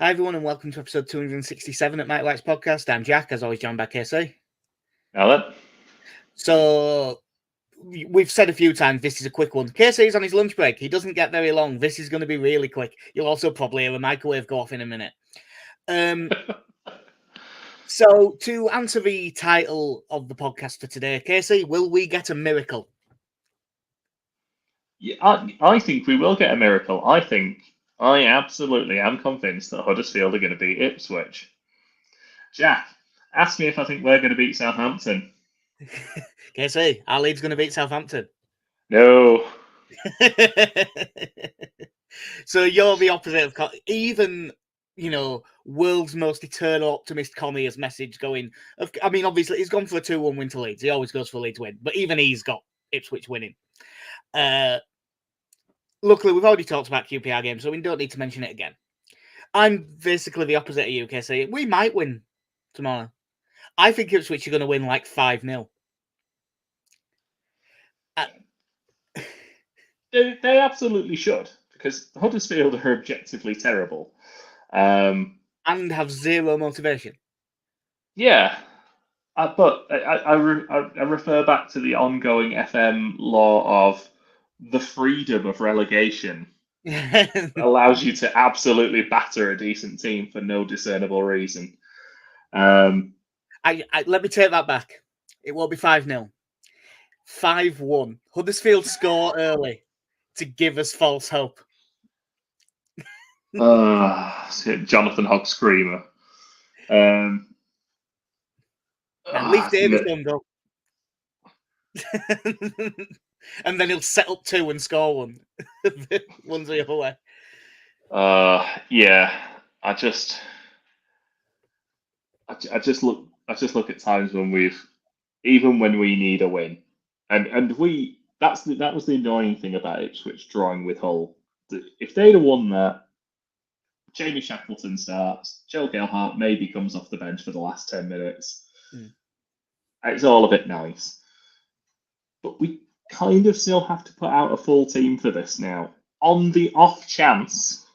Hi, everyone, and welcome to episode 267 at Mike Likes Podcast. I'm Jack, as always, joined by KC. Alan? So, we've said a few times this is a quick one. KC is on his lunch break. He doesn't get very long. This is going to be really quick. You'll also probably hear a microwave go off in a minute. So, to answer the title of the podcast for today, KC, will we get a miracle? Yeah, I think we will get a miracle. I absolutely am convinced that Huddersfield are going to beat Ipswich. Jack, ask me if I think we're going to beat Southampton. KC, our Leeds going to beat Southampton? No. So you're the opposite of even, world's most eternal optimist Connie has message going. I mean, obviously he's gone for a 2-1 win to Leeds. He always goes for Leeds win, but even he's got Ipswich winning. Luckily, we've already talked about QPR games, so we don't need to mention it again. I'm basically the opposite of you, KC. We might win tomorrow. I think Ipswich are going to win like 5-0. They absolutely should, because Huddersfield are objectively terrible. And have zero motivation. Yeah. But I refer back to the ongoing FM law of the freedom of relegation. Allows you to absolutely batter a decent team for no discernible reason. Let me take that back. It will be 5-0. 5-1. Huddersfield score early to give us false hope. Jonathan Hogg screamer. Leaf Davis don't go. And then he'll set up 2 and score one. One's the other way. Yeah. I just look at times when even when we need a win, and that was the annoying thing about Ipswich drawing with Hull. If they'd have won that, Jamie Shackleton starts, Joe Gelhardt maybe comes off the bench for the last 10 minutes. It's all a bit nice, but we kind of still have to put out a full team for this now, on the off chance.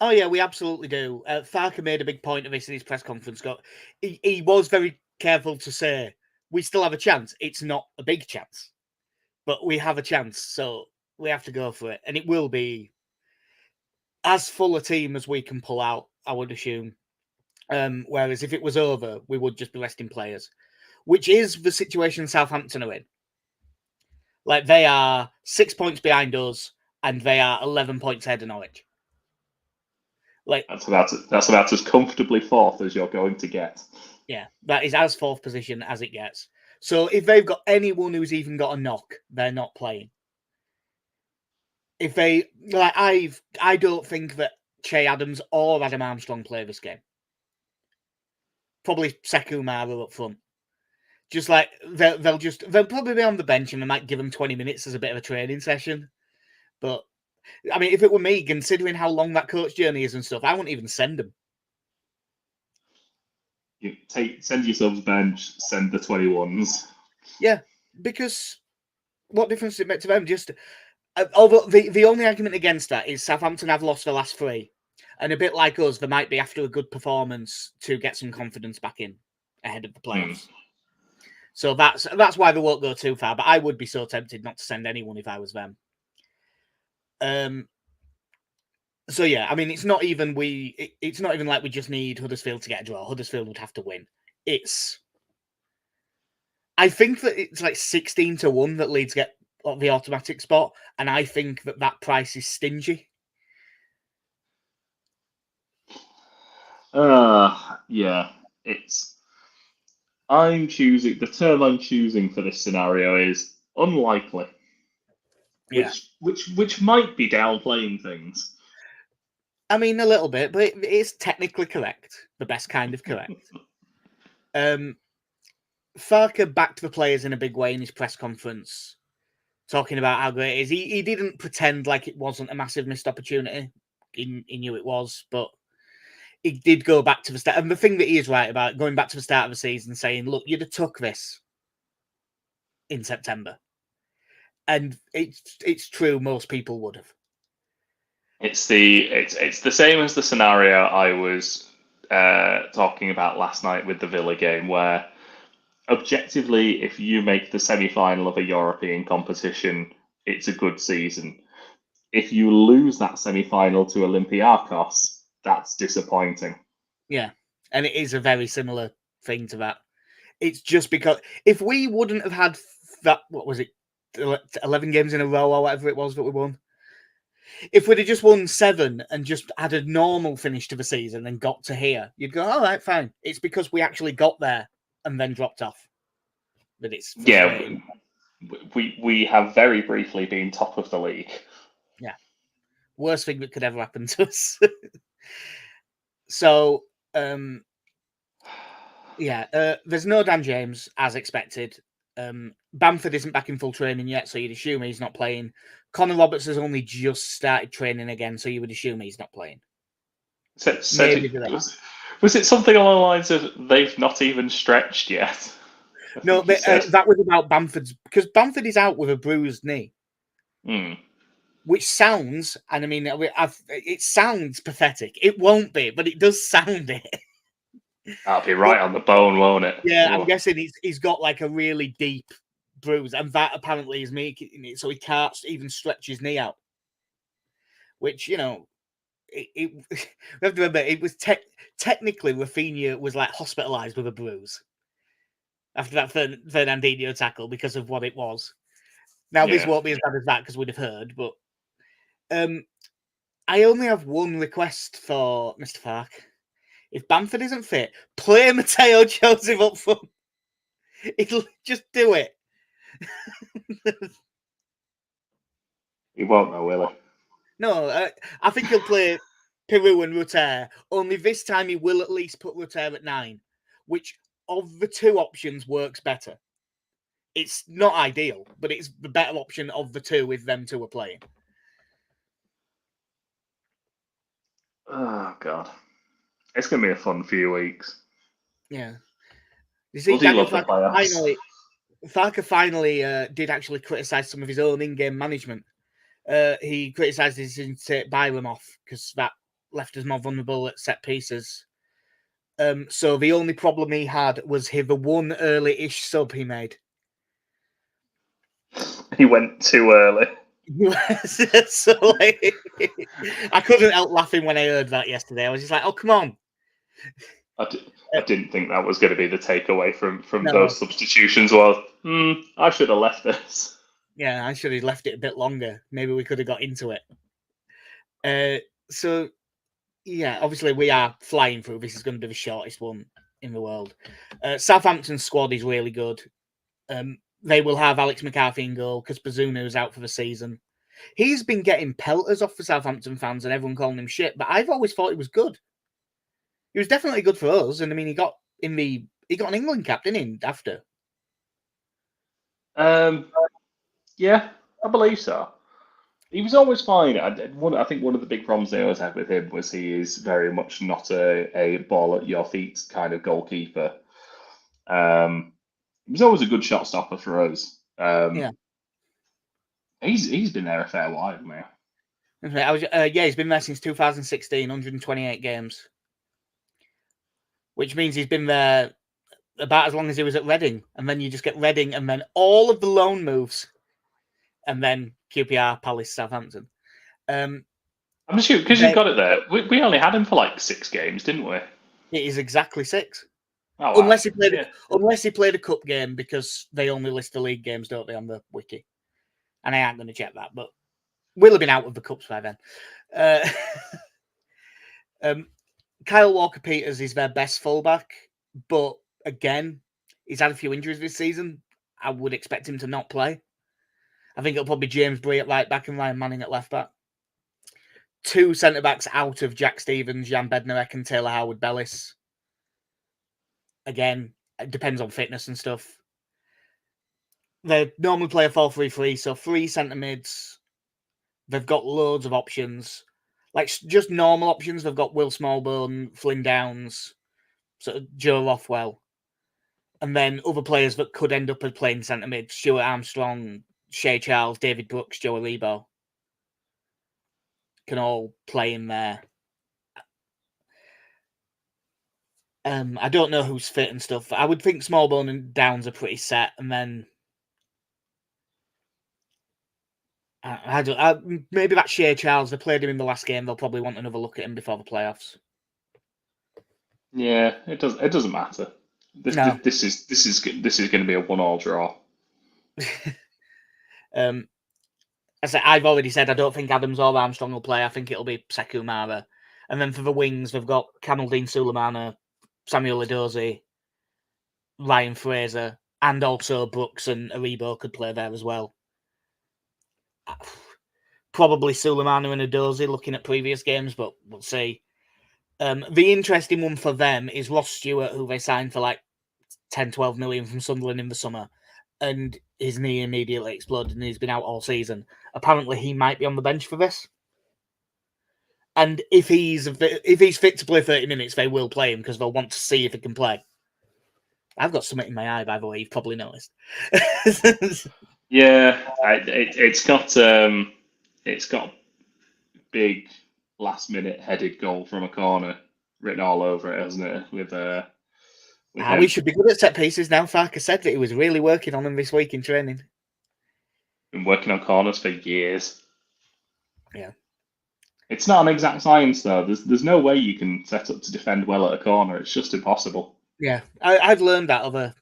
Oh, yeah, we absolutely do. Farker made a big point of this in his press conference. He was very careful to say, we still have a chance. It's not a big chance, but we have a chance, so we have to go for it. And it will be as full a team as we can pull out, I would assume. Whereas if it was over, we would just be resting players, which is the situation Southampton are in. Like, they are 6 points behind us, and they are 11 points ahead of Norwich. Like, that's about as comfortably fourth as you're going to get. Yeah, that is as fourth position as it gets. So if they've got anyone who's even got a knock, they're not playing. If they I don't think that Che Adams or Adam Armstrong play this game. Probably Sekou up front. Just like they'll probably be on the bench and they might give them 20 minutes as a bit of a training session. But I mean, if it were me, considering how long that coach journey is and stuff, I wouldn't even send them. You send yourselves bench, send the 21s. Yeah, because what difference does it make to them? Just although the only argument against that is Southampton have lost the last 3, and a bit like us, they might be after a good performance to get some confidence back in ahead of the playoffs. So that's why they won't go too far. But I would be so tempted not to send anyone if I was them. So yeah, I mean, it's not even like we just need Huddersfield to get a draw. Huddersfield would have to win. I think that it's like 16-1 that Leeds get the automatic spot, and I think that price is stingy. Yeah, the term I'm choosing for this scenario is unlikely. Yeah. Which might be downplaying things. I mean, a little bit, but it is technically correct. The best kind of correct. Farker backed the players in a big way in his press conference, talking about how great it is. He didn't pretend like it wasn't a massive missed opportunity. He knew it was, but he did go back to the start. And the thing that he is right about, going back to the start of the season, saying, look, you'd have took this in September. And it's true, most people would have. It's the same as the scenario I was talking about last night with the Villa game, where objectively, if you make the semi-final of a European competition, it's a good season. If you lose that semi-final to Olympiacos, that's disappointing. Yeah, and it is a very similar thing to that. It's just because if we wouldn't have had that, what was it, 11 games in a row or whatever it was that we won, if we'd have just won 7 and just had a normal finish to the season and got to here, you'd go, all right, fine. It's because we actually got there and then dropped off that it's frustrating. Yeah, we have very briefly been top of the league. Yeah, worst thing that could ever happen to us. So, there's no Dan James as expected. Bamford isn't back in full training yet, so you'd assume he's not playing. Connor Roberts has only just started training again, so you would assume he's not playing. Was it something along the lines of they've not even stretched yet? No, but that was about Bamford's, because Bamford is out with a bruised knee. Which sounds, and I mean, it sounds pathetic. It won't be, but it does sound it. That'll be right on the bone, won't it? Yeah, I'm guessing he's got like a really deep bruise, and that apparently is making it so he can't even stretch his knee out. Which, you know, we have to remember, it was technically Rafinha was like hospitalised with a bruise after that Fernandinho tackle because of what it was. Now, this won't be as bad as that because we'd have heard, but I only have one request for Mr. Fark. If Bamford isn't fit, play Matteo Joseph up front. It'll just do it. He won't know, will he? No, I think he'll play Peru and Rutter. Only this time he will at least put Rutter at 9, which of the two options works better. It's not ideal, but it's the better option of the two if them two are playing. Oh, God. It's going to be a fun few weeks. Yeah. You see, Daniel Farker finally did actually criticise some of his own in-game management. He criticised his decision to take Byram off because that left us more vulnerable at set pieces. So the only problem he had was the one early-ish sub he made. He went too early. So like, I couldn't help laughing when I heard that yesterday. I was just like, "Oh, come on!" I didn't think that was going to be the takeaway from those substitutions. Was I should have left this. Yeah, I should have left it a bit longer. Maybe we could have got into it. So, yeah, obviously we are flying through. This is going to be the shortest one in the world. Southampton's squad is really good. They will have Alex McCarthy in goal because Bazunu is out for the season. He's been getting pelters off the Southampton fans and everyone calling him shit, but I've always thought he was good. He was definitely good for us, and I mean, he got an England cap, didn't he? After. Yeah, I believe so. He was always fine. I think one of the big problems they always had with him was he is very much not a ball at your feet kind of goalkeeper. He was always a good shot stopper for us. He's been there a fair while now. He's been there since 2016, 128 games. Which means he's been there about as long as he was at Reading. And then you just get Reading and then all of the loan moves. And then QPR, Palace, Southampton. I'm assuming because you've got it there. We only had him for like 6 games, didn't we? It is exactly 6. Oh, wow. Unless he played a cup game, because they only list the league games, don't they, on the wiki? And I ain't going to check that, but we'll have been out of the cups by then. Kyle Walker-Peters is their best fullback, but again, he's had a few injuries this season. I would expect him to not play. I think it'll probably be James Bree at right back and Ryan Manning at left back. 2 centre-backs out of Jack Stevens, Jan Bednarek and Taylor Howard-Bellis. Again, it depends on fitness and stuff. They normally play a 4-3-3, so 3 centre mids. They've got loads of options. Like just normal options. They've got Will Smallbone, Flynn Downs, sort of Joe Rothwell. And then other players that could end up as playing centre mid. Stuart Armstrong, Shea Charles, David Brooks, Joe Aribo. can all play in there. I don't know who's fit and stuff. I would think Smallbone and Downs are pretty set, and then I don't. Maybe that Shea Charles. They played him in the last game. They'll probably want another look at him before the playoffs. Yeah, it doesn't matter. This No. this is going to be a 1-1 draw. I've already said I don't think Adams or Armstrong will play. I think it'll be Sekou Mara. And then for the wings, they've got Kamaldeen Sulemana, Samuel Edozie, Ryan Fraser, and also Brooks and Aribo could play there as well. Probably Sulemana and Edozie looking at previous games, but we'll see. The interesting one for them is Ross Stewart, who they signed for like 10, 12 million from Sunderland in the summer. And his knee immediately exploded and he's been out all season. Apparently, he might be on the bench for this. And if he's fit to play 30 minutes, they will play him because they'll want to see if he can play. I've got something in my eye, by the way. You've probably noticed. Yeah, it's got big last-minute headed goal from a corner written all over it, hasn't it? With we should be good at set pieces now. Farker said that he was really working on them this week in training. Been working on corners for years. Yeah. It's not an exact science, though. There's no way you can set up to defend well at a corner. It's just impossible. Yeah, I've learned that over,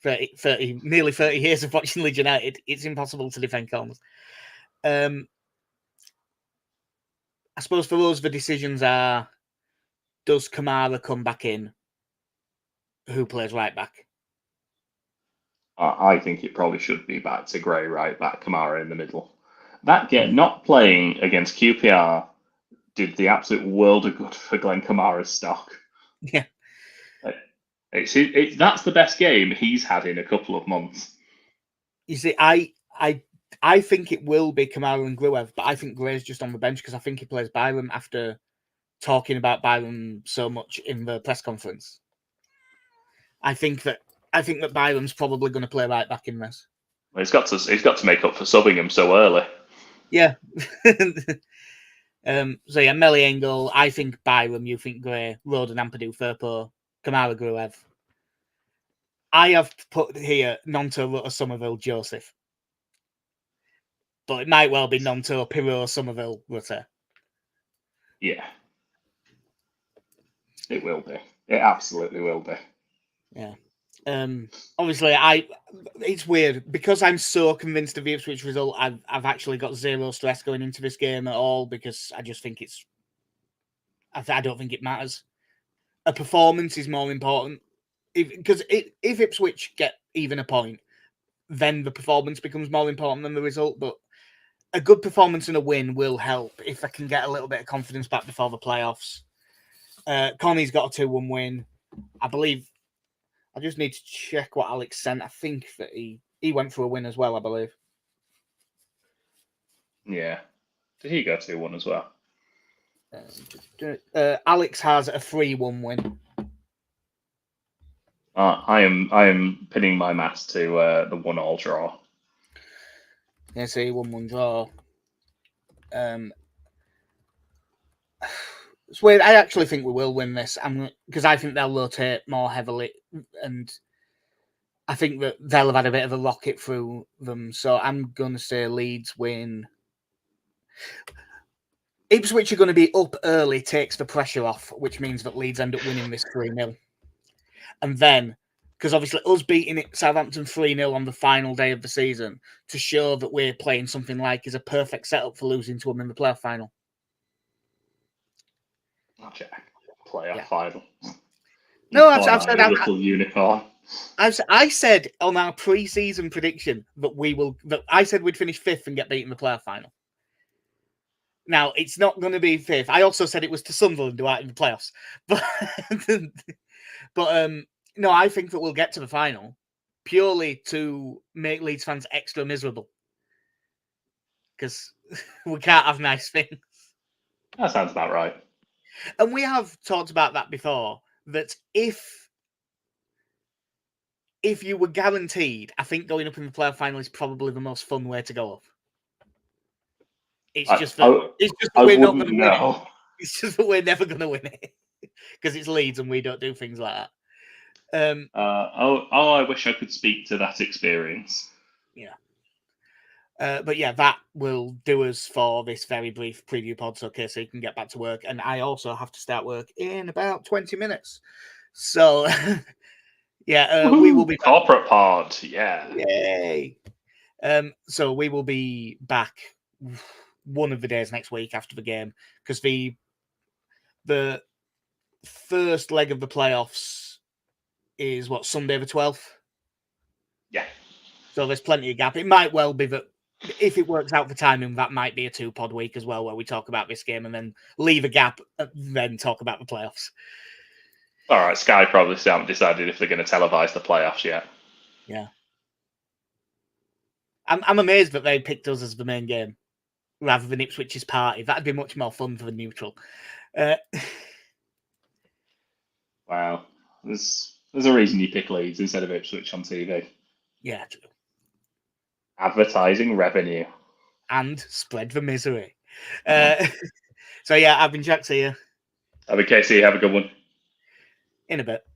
30, nearly 30 years of watching Leeds United. It's impossible to defend corners. I suppose for us, the decisions are, does Kamara come back in? Who plays right back? I think it probably should be back to Gray right back, Kamara in the middle. Not playing against QPR did the absolute world of good for Glenn Kamara's stock. Yeah. That's the best game he's had in a couple of months. You see, I think it will be Kamara and Gruev, but I think Gray's just on the bench because I think he plays Byram after talking about Byram so much in the press conference. I think that Byram's probably going to play right back in this. Well, he's got to make up for subbing him so early. Yeah. So yeah, Melly Engel, I think Byram, you think Gray, Roden, Ampadu, Firpo, Kamara, Gruev. I have put here Nonto, Rutter, Somerville, Joseph. But it might well be Nonto, Pirot, Somerville, Rutter. Yeah. It will be. It absolutely will be. Yeah. Obviously, it's weird because I'm so convinced of the Ipswich result. I've actually got zero stress going into this game at all because I just think I don't think it matters. A performance is more important because if Ipswich get even a point, then the performance becomes more important than the result. But a good performance and a win will help if I can get a little bit of confidence back before the playoffs. Connie's got a 2-1 win. I believe. I just need to check what Alex sent. I think that he went for a win as well, I believe. Yeah. Did he go 2-1 as well? Alex has a 3-1 win. I am pinning my maths to the 1-1 draw. Yeah, so 1-1 draw. It's weird. I actually think we will win this. Because I think they'll rotate more heavily, and I think that they'll have had a bit of a rocket through them. So I'm going to say Leeds win. Ipswich are going to be up early, takes the pressure off, which means that Leeds end up winning this 3-0. And then, because obviously us beating Southampton 3-0 on the final day of the season to show that we're playing something like is a perfect setup for losing to them in the playoff final. Okay. Playoff final. No, I've said little unicorn. I said on our pre-season prediction that I said we'd finish 5th and get beaten in the playoff final. Now it's not going to be 5th. I also said it was to Sunderland do out in the playoffs, but no, I think that we'll get to the final purely to make Leeds fans extra miserable because we can't have nice things. That sounds about right. And we have talked about that before. That if you were guaranteed, I think going up in the playoff final is probably the most fun way to go up. It's just that we're not going to win know. it. It's just that we're never going to win it because it's Leeds and we don't do things like that. I wish I could speak to that experience. Yeah. But yeah, that will do us for this very brief preview pod. So, okay, so you can get back to work. And I also have to start work in about 20 minutes. So, yeah, we will be corporate pod. Yeah. Yay. So we will be back one of the days next week after the game because the first leg of the playoffs is what, Sunday the 12th? Yeah. So there's plenty of gap. It might well be that if it works out for timing, that might be a 2-pod week as well, where we talk about this game and then leave a gap and then talk about the playoffs. All right, Sky probably haven't decided if they're going to televise the playoffs yet. Yeah. I'm amazed that they picked us as the main game rather than Ipswich's party. That'd be much more fun for the neutral. Wow. There's a reason you pick Leeds instead of Ipswich on TV. Yeah, true. Advertising revenue. And spread the misery. So yeah, I've been Jack. See you. I've been Casey. Have a good one. In a bit.